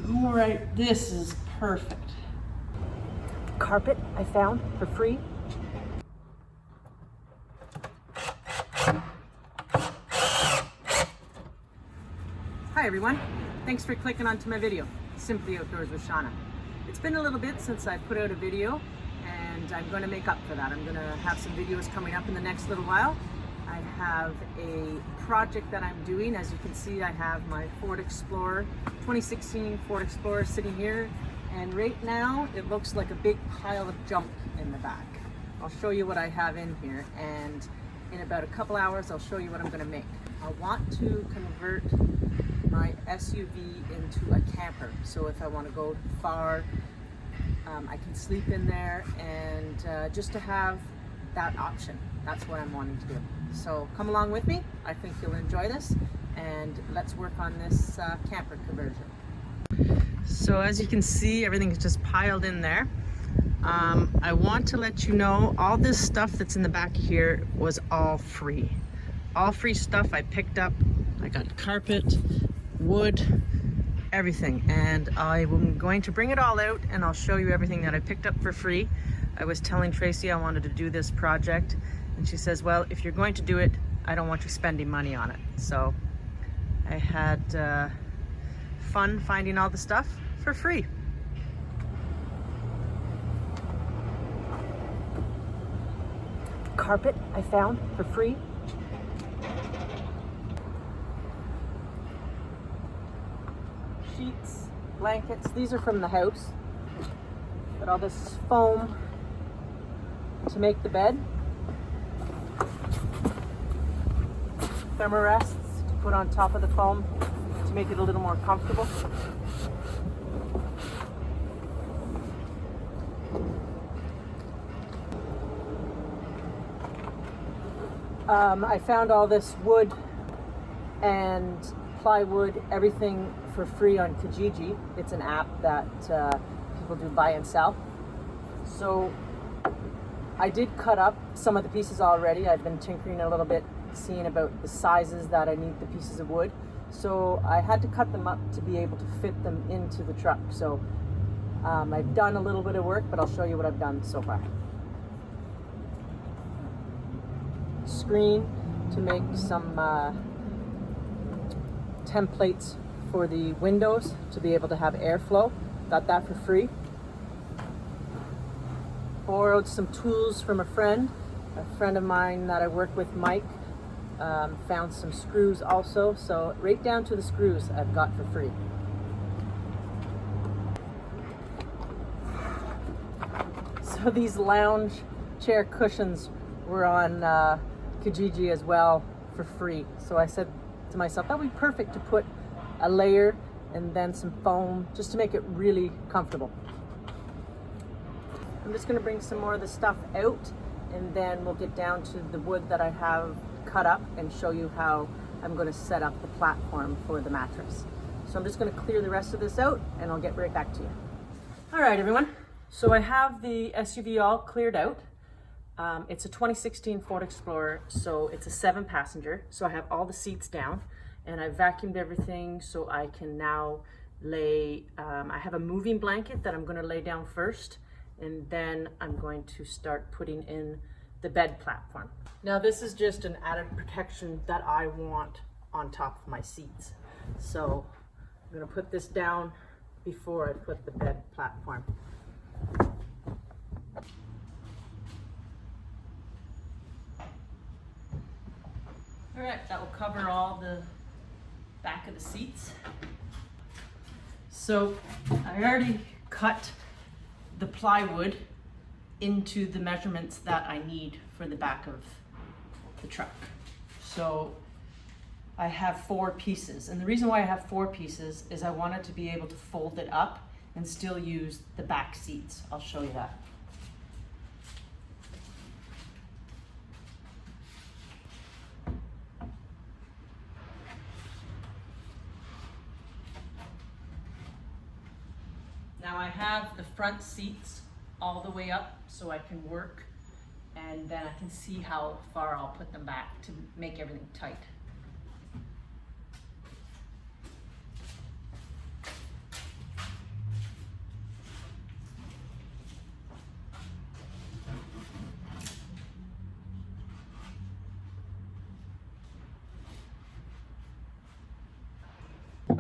All right, this is perfect. Carpet I found for free. Hi everyone, thanks for clicking onto my video, Simply Outdoors with Shauna. It's been a little bit since I put out a video and I'm going to make up for that. I'm going to have some videos coming up in the next little while. I have a project that I'm doing. As you can see, I have my Ford Explorer, 2016 Ford Explorer sitting here, and right now it looks like a big pile of junk in the back. I'll show you what I have in here, and in about a couple hours I'll show you what I'm going to make. I want to convert my SUV into a camper, so if I want to go far, I can sleep in there, and just to have that option. That's what I'm wanting to do. So come along with me. I think you'll enjoy this, and let's work on this camper conversion. So as you can see, everything is just piled in there. I want to let you know all this stuff that's in the back here was all free. All free stuff I picked up. I got carpet, wood, everything, and I'm going to bring it all out and I'll show you everything that I picked up for free. I was telling Tracy I wanted to do this project, and she says, well, if you're going to do it, I don't want you spending money on it. So I had fun finding all the stuff for free. Carpet I found for free. Sheets, blankets, these are from the house. Got all this foam to make the bed. Thermarests to put on top of the foam to make it a little more comfortable. I found all this wood and plywood, everything for free on Kijiji. It's an app that people do buy and sell. So I did cut up some of the pieces already. I've been tinkering a little bit, seeing about the sizes that I need the pieces of wood. So I had to cut them up to be able to fit them into the truck. So I've done a little bit of work, but I'll show you what I've done so far. Screen to make some templates for the windows to be able to have airflow. Got that for free. Borrowed some tools from a friend of mine that I work with, Mike. Found some screws also, so right down to the screws I've got for free. So these lounge chair cushions were on Kijiji as well for free. So I said to myself, that would be perfect to put a layer and then some foam just to make it really comfortable. I'm just going to bring some more of the stuff out, and then we'll get down to the wood that I have cut up and show you how I'm going to set up the platform for the mattress. So I'm just going to clear the rest of this out and I'll get right back to you. All right, everyone. So I have the SUV all cleared out. It's a 2016 Ford Explorer, so it's a 7-passenger. So I have all the seats down, and I vacuumed everything so I can now lay, I have a moving blanket that I'm going to lay down first, and then I'm going to start putting in the bed platform. Now this is just an added protection that I want on top of my seats. So I'm going to put this down before I put the bed platform. All right, that will cover all the back of the seats. So I already cut the plywood into the measurements that I need for the back of the truck. So I have 4 pieces, and the reason why I have 4 pieces is I wanted to be able to fold it up and still use the back seats. I'll show you that. Now I have the front seats all the way up so I can work, and then I can see how far I'll put them back to make everything tight.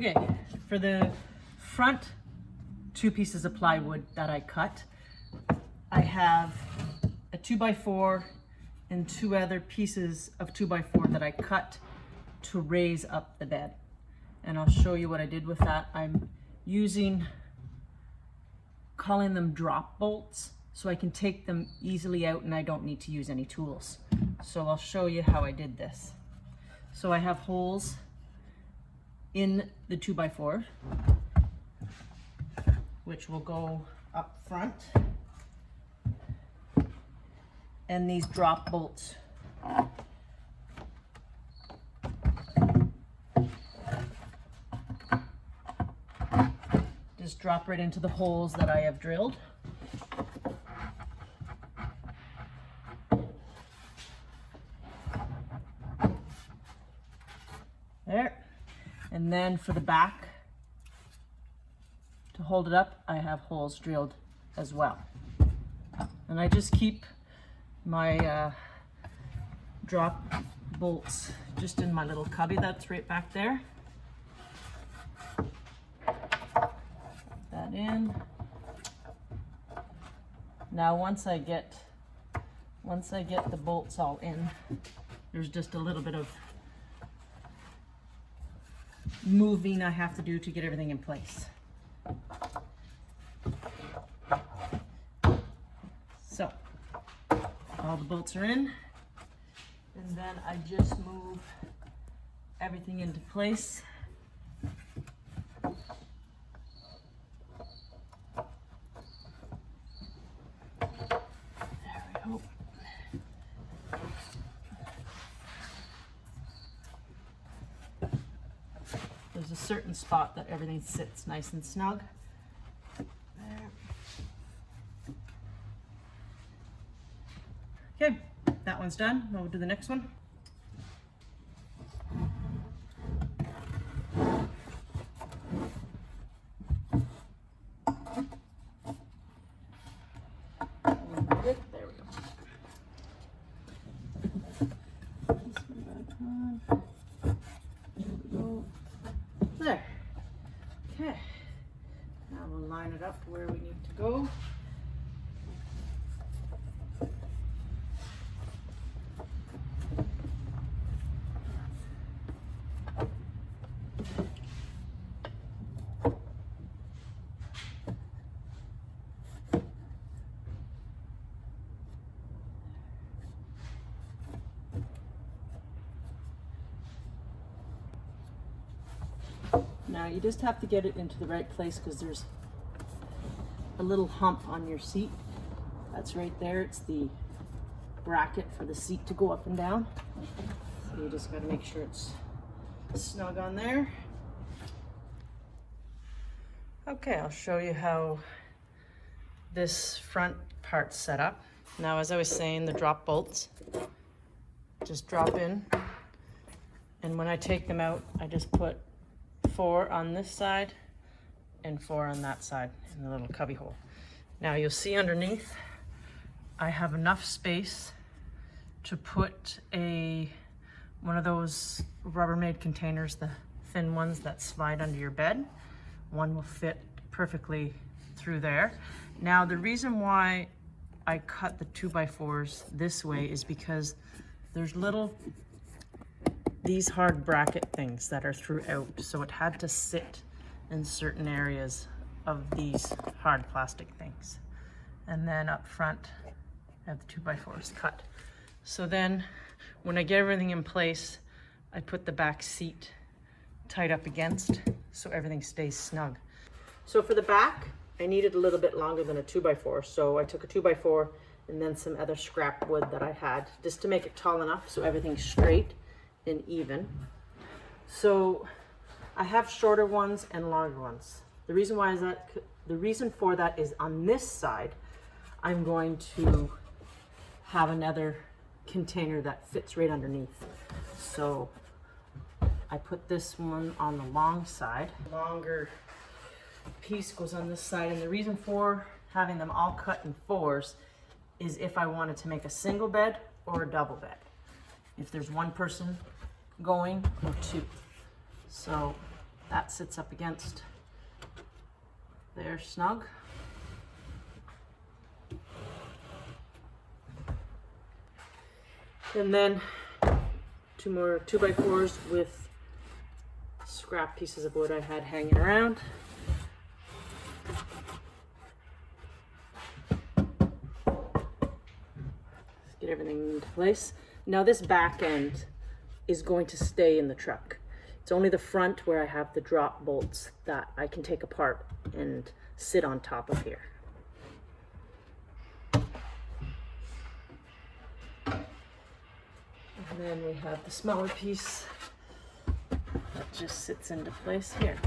Okay, for the front 2 pieces of plywood that I cut, I have a 2x4 and 2 other pieces of 2x4 that I cut to raise up the bed. And I'll show you what I did with that. I'm calling them drop bolts, so I can take them easily out and I don't need to use any tools. So I'll show you how I did this. So I have holes in the 2x4, which will go up front, and these drop bolts just drop right into the holes that I have drilled. There. And then for the back, to hold it up, I have holes drilled as well. And I just keep my drop bolts just in my little cubby that's right back there. That in. Now once I get the bolts all in, there's just a little bit of moving I have to do to get everything in place. So all the bolts are in, and then I just move everything into place. There we go. There's a certain spot that everything sits nice and snug. There. Okay, that one's done. Now we'll do the next one. There we go. There. Okay. Now we'll line it up where we need to go. Now you just have to get it into the right place because there's a little hump on your seat. That's right there. It's the bracket for the seat to go up and down. So you just got to make sure it's snug on there. Okay, I'll show you how this front part's set up. Now, as I was saying, the drop bolts just drop in, and when I take them out, I just put 4 on this side and 4 on that side in the little cubby hole. Now you'll see underneath I have enough space to put one of those Rubbermaid containers, the thin ones that slide under your bed. One will fit perfectly through there. Now the reason why I cut the 2x4s this way is because there's these hard bracket things that are throughout, so it had to sit in certain areas of these hard plastic things. And then up front I have the 2x4s cut. So then when I get everything in place, I put the back seat tight up against so everything stays snug. So for the back, I needed a little bit longer than a 2x4, so I took a 2x4 and then some other scrap wood that I had just to make it tall enough so everything's straight and even. So I have shorter ones and longer ones. The reason for that is on this side I'm going to have another container that fits right underneath. So I put this one on the long side. Longer piece goes on this side, and the reason for having them all cut in 4s is if I wanted to make a single bed or a double bed. If there's one person going or 2. So That sits up against there snug. And then 2 more 2x4s with scrap pieces of wood I had hanging around. Get everything into place. Now this back end is going to stay in the truck. It's only the front where I have the drop bolts that I can take apart and sit on top of here. And then we have the smaller piece that just sits into place here.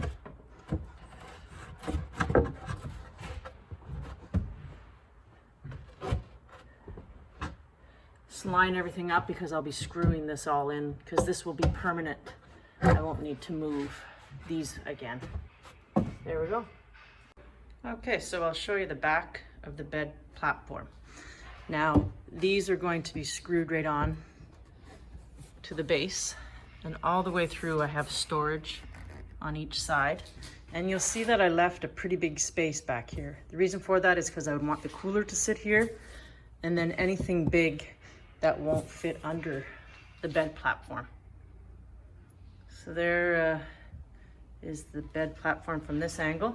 Just line everything up because I'll be screwing this all in because this will be permanent. I won't need to move these again. There we go. Okay, so I'll show you the back of the bed platform. Now, these are going to be screwed right on to the base, and all the way through I have storage on each side. And you'll see that I left a pretty big space back here. The reason for that is because I would want the cooler to sit here, and then anything big that won't fit under the bed platform. So there is the bed platform from this angle.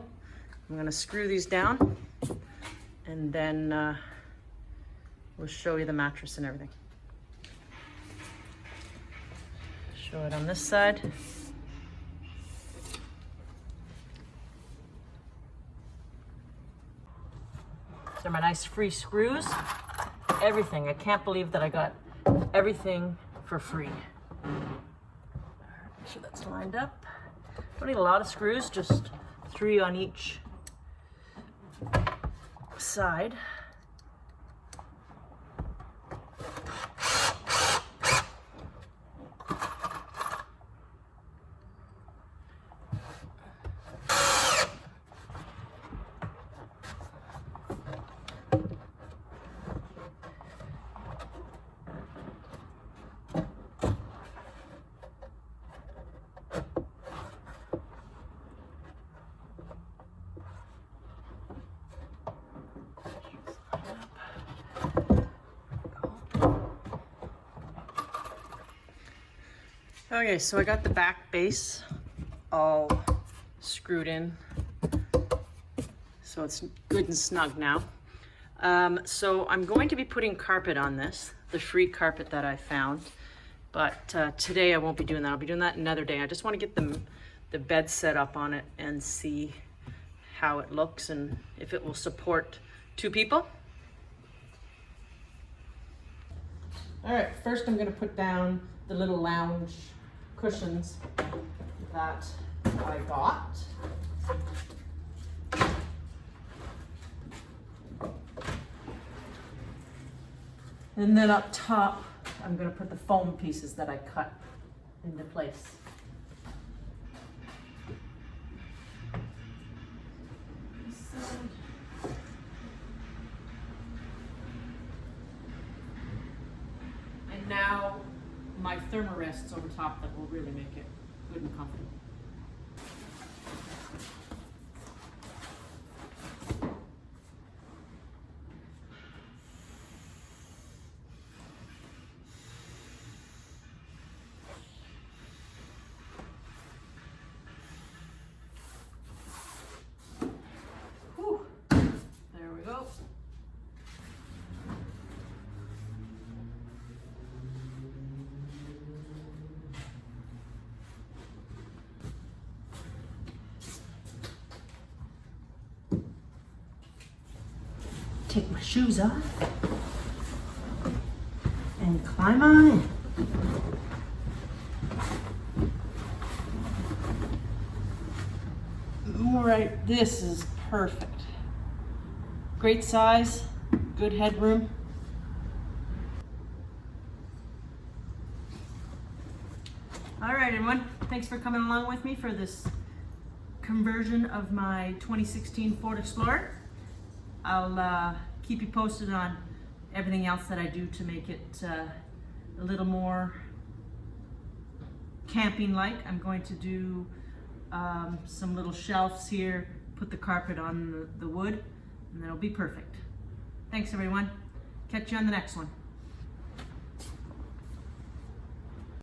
I'm gonna screw these down, and then we'll show you the mattress and everything. Show it on this side. These are my nice free screws. Everything. I can't believe that I got everything for free. Make sure that's lined up. Don't need a lot of screws, just 3 on each side. Okay, so I got the back base all screwed in, so it's good and snug now. So I'm going to be putting carpet on this, the free carpet that I found, but today I won't be doing that. I'll be doing that another day. I just want to get the bed set up on it and see how it looks and if it will support 2 people. All right, first I'm going to put down the little lounge cushions that I got. And then up top, I'm going to put the foam pieces that I cut into place. And now my thermarests over top that will really make it good and comfortable. Whew. There we go. Take my shoes off and climb on in. All right, this is perfect. Great size, good headroom. All right, everyone, thanks for coming along with me for this conversion of my 2016 Ford Explorer. I'll keep you posted on everything else that I do to make it a little more camping-like. I'm going to do some little shelves here, put the carpet on the wood, and then it'll be perfect. Thanks everyone. Catch you on the next one.